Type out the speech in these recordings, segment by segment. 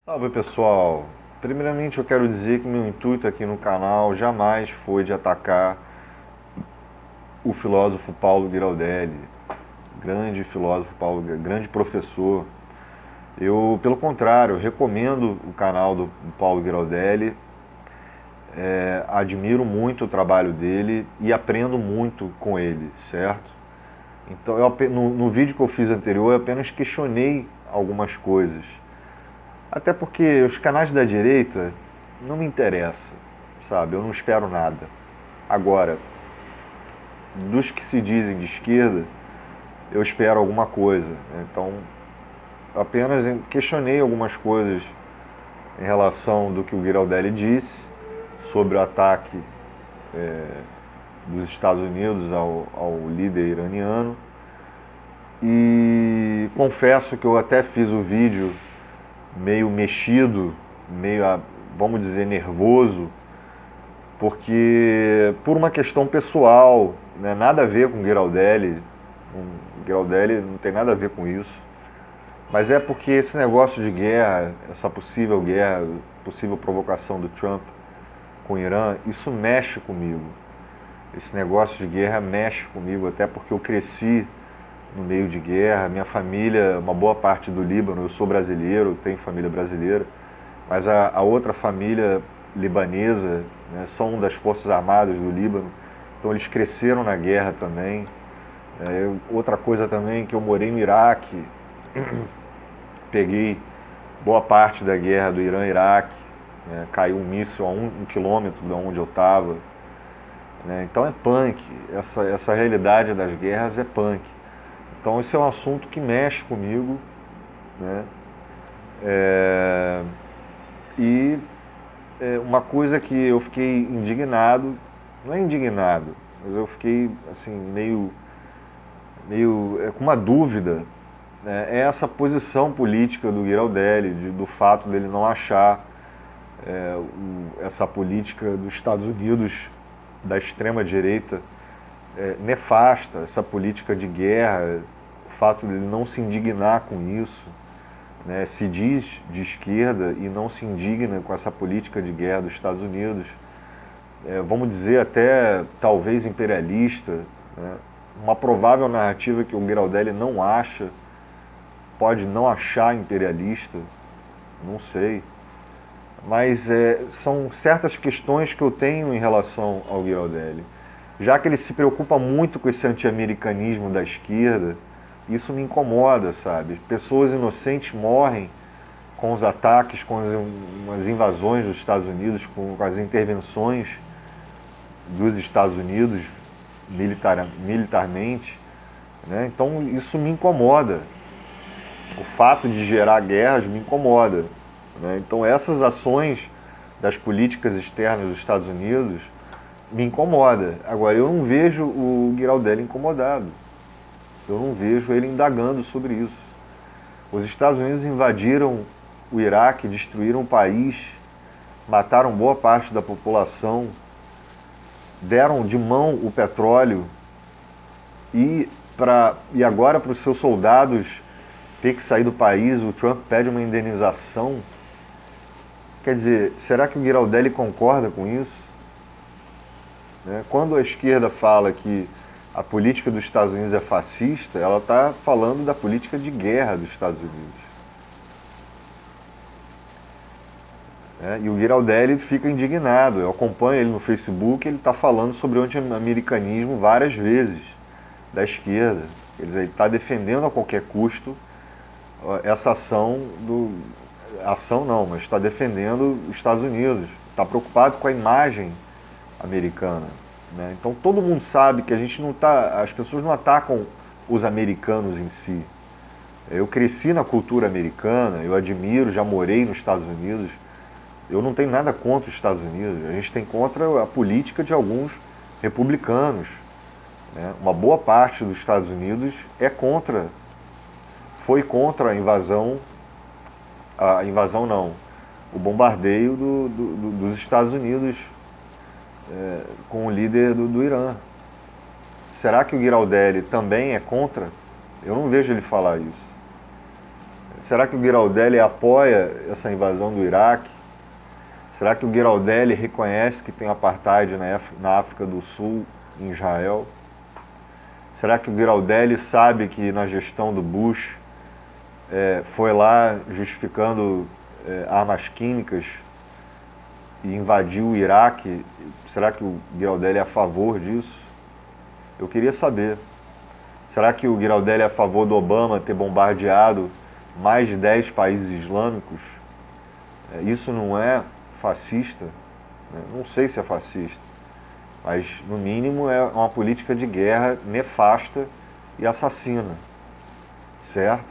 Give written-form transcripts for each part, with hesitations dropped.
Salve pessoal! Primeiramente eu quero dizer que meu intuito aqui no canal jamais foi de atacar o filósofo Paulo Giraldelli, grande filósofo Paulo, grande professor. Eu, pelo contrário, recomendo o canal do Paulo Giraldelli, admiro muito o trabalho dele e aprendo muito com ele, certo? Então, no vídeo que eu fiz anterior, eu apenas questionei algumas coisas. Até porque os canais da direita não me interessam, sabe? Eu não espero nada. Agora, dos que se dizem de esquerda, eu espero alguma coisa. Então, apenas questionei algumas coisas em relação do que o Giraldelli disse sobre o ataque dos Estados Unidos ao líder iraniano. E confesso que eu até fiz o vídeo meio mexido, meio, vamos dizer, nervoso, porque por uma questão pessoal, né, nada a ver com o Giraldelli, o Giraldelli não tem nada a ver com isso, mas é porque esse negócio de guerra, essa possível guerra, possível provocação do Trump com o Irã, isso mexe comigo. Esse negócio de guerra mexe comigo, até porque eu cresci no meio de guerra, minha família, uma boa parte do Líbano, eu sou brasileiro, tenho família brasileira, mas a outra família libanesa, né, são das Forças Armadas do Líbano, então eles cresceram na guerra também. Outra coisa também, que eu morei no Iraque, peguei boa parte da guerra do Irã-Iraque, né, caiu um míssil a um quilômetro de onde eu estava. Né, então é punk, essa realidade das guerras é punk. Então esse é um assunto que mexe comigo, né? É, e uma coisa que eu fiquei indignado, não é indignado, mas eu fiquei assim meio com uma dúvida, né, é essa posição política do Giraldelli, do fato dele não achar essa política dos Estados Unidos, da extrema direita, nefasta, essa política de guerra, o fato dele não se indignar com isso, né, se diz de esquerda e não se indigna com essa política de guerra dos Estados Unidos, vamos dizer até talvez imperialista, né, uma provável narrativa que o Giraldelli não acha, pode não achar imperialista, não sei, mas são certas questões que eu tenho em relação ao Giraldelli. Já que ele se preocupa muito com esse anti-americanismo da esquerda, isso me incomoda, sabe? Pessoas inocentes morrem com os ataques, com as invasões dos Estados Unidos, com as intervenções dos Estados Unidos militarmente, né? Então isso me incomoda. O fato de gerar guerras me incomoda, né? Então essas ações das políticas externas dos Estados Unidos me incomoda. Agora, eu não vejo o Giraldelli incomodado. Eu não vejo ele indagando sobre isso. Os Estados Unidos invadiram o Iraque, destruíram o país, mataram boa parte da população, deram de mão o petróleo e agora para os seus soldados ter que sair do país, o Trump pede uma indenização. Quer dizer, será que o Giraldelli concorda com isso? Quando a esquerda fala que a política dos Estados Unidos é fascista, ela está falando da política de guerra dos Estados Unidos. E o Giraldelli fica indignado. Eu acompanho ele no Facebook, ele está falando sobre o anti-americanismo várias vezes, da esquerda. Ele está defendendo a qualquer custo essa ação ação não, mas está defendendo os Estados Unidos. Está preocupado com a imagem americana. Né? Então todo mundo sabe que a gente não tá, as pessoas não atacam os americanos em si. Eu cresci na cultura americana, eu admiro, já morei nos Estados Unidos. Eu não tenho nada contra os Estados Unidos. A gente tem contra a política de alguns republicanos. Né? Uma boa parte dos Estados Unidos foi contra a invasão não, o bombardeio dos Estados Unidos com o líder do Irã. Será que o Giraldelli também é contra? Eu não vejo ele falar isso. Será que o Giraldelli apoia essa invasão do Iraque? Será que o Giraldelli reconhece que tem apartheid na África do Sul, em Israel? Será que o Giraldelli sabe que na gestão do Bush foi lá justificando armas químicas e invadiu o Iraque? Será que o Giraldelli é a favor disso? Eu queria saber. Será que o Giraldelli é a favor do Obama ter bombardeado mais de 10 países islâmicos? Isso não é fascista? Não sei se é fascista, mas no mínimo é uma política de guerra nefasta e assassina, certo?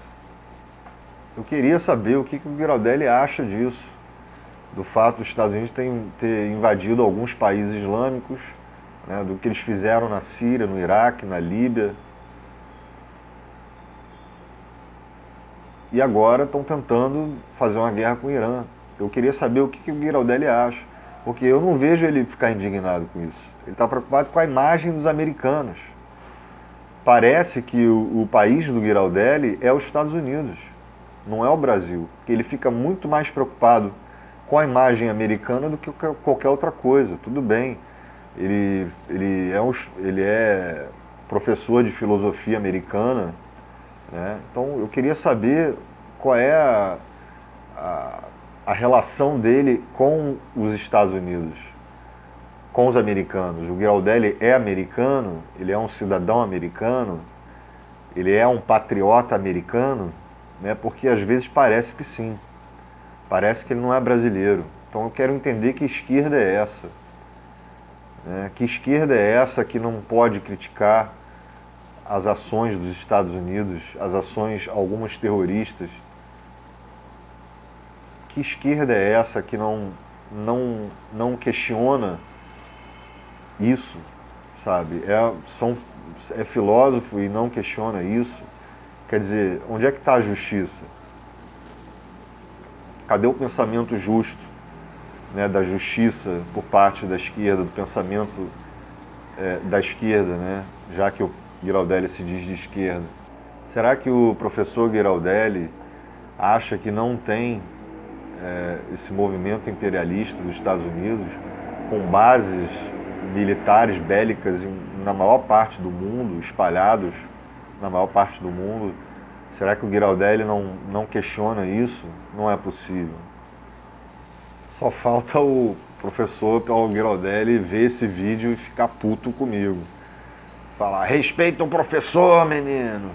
Eu queria saber o que o Giraldelli acha disso, do fato dos Estados Unidos ter invadido alguns países islâmicos, né, do que eles fizeram na Síria, no Iraque, na Líbia. E agora estão tentando fazer uma guerra com o Irã. Eu queria saber o que o Giraldelli acha, porque eu não vejo ele ficar indignado com isso. Ele está preocupado com a imagem dos americanos. Parece que o país do Giraldelli é os Estados Unidos, não é o Brasil. Porque ele fica muito mais preocupado com a imagem americana do que qualquer outra coisa. Tudo bem, ele é professor de filosofia americana, né? Então eu queria saber qual é a relação dele com os Estados Unidos, com os americanos. O Giraldelli é americano? Ele é um cidadão americano? Ele é um patriota americano? Né? Porque às vezes parece que sim. Parece que ele não é brasileiro. Então eu quero entender que esquerda é essa. Né? Que esquerda é essa que não pode criticar as ações dos Estados Unidos, as ações algumas terroristas? Que esquerda é essa que não questiona isso, sabe? É filósofo e não questiona isso. Quer dizer, onde é que está a justiça? Cadê o pensamento justo, né, da justiça por parte da esquerda, do pensamento da esquerda, né, já que o Giraldelli se diz de esquerda? Será que o professor Giraldelli acha que não tem esse movimento imperialista dos Estados Unidos com bases militares bélicas na maior parte do mundo, espalhados na maior parte do mundo? Será que o Giraldelli não questiona isso? Não é possível. Só falta o professor Paulo Giraldelli ver esse vídeo e ficar puto comigo. Falar, respeita o professor, menino.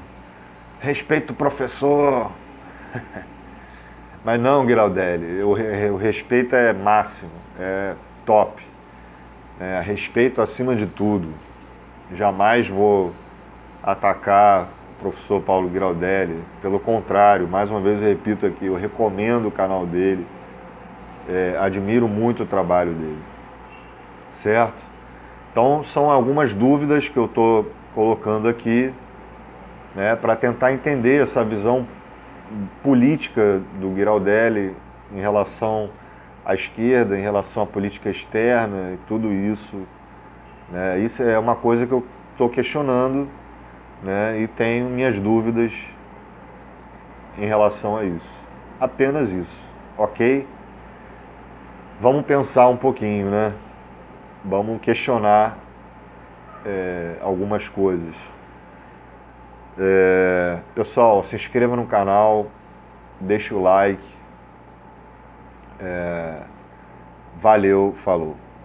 Respeita o professor. Mas não, Giraldelli, o respeito é máximo, é top. Respeito acima de tudo. Jamais vou atacar o professor Paulo Giraldelli. Pelo contrário, mais uma vez eu repito aqui, eu recomendo o canal dele. Admiro muito o trabalho dele. Certo? Então são algumas dúvidas que eu estou colocando aqui, né, para tentar entender essa visão política do Giraldelli em relação à esquerda, em relação à política externa e tudo isso. Né? Isso é uma coisa que eu estou questionando, né, e tenho minhas dúvidas em relação a isso. Apenas isso, ok? Vamos pensar um pouquinho, né? Vamos questionar algumas coisas. Pessoal, se inscreva no canal, deixa o like. Valeu, falou.